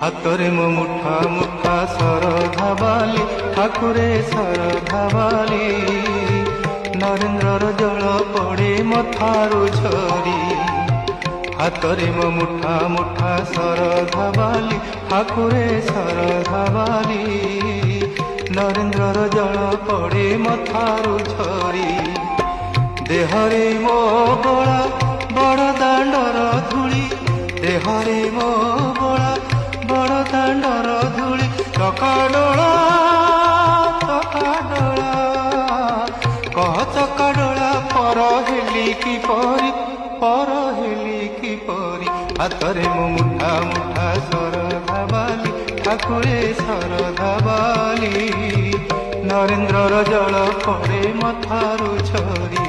ହାତରେ ମୋ ମୁଠା ମୁଠା ଶରଧା ବାଲି ଠାକୁରେ ଶରଧା ବାଲି ନରେନ୍ଦ୍ରର ଜଳ ପଡ଼େ ମଥାରୁ ଝରି। ହାତରେ ମୋ ମୁଠା ମୁଠା ଶରଧା ବାଲି ଠାକୁରେ ଶରଧା ବାଲି ନରେନ୍ଦ୍ରର ଜଳ ପଡ଼େ ମଥାରୁ ଝରି। ଦେହରେ ମୋ ବଳା ବଡ଼ ଦାଣ୍ଡର ଧୂଳି, ଦେହରେ ମୋ ବଳା ବଡ଼ ଦାଣ୍ଡର ଧୂଳି। ଚକାଡୋଳା ଚକାଡୋଳା କହ ଚକାଡୋଳା ପର ହେଲି କିପରି, ପର ହେଲି କିପରି। ହାତରେ ମୋ ମୁଠା ମୁଠା ଶରଧା ବାଲି ଠାକୁରେ ଶରଧା ବାଲି ନରେନ୍ଦ୍ରର ଜଳ ପଡ଼େ ମଥାରୁ ଝରି।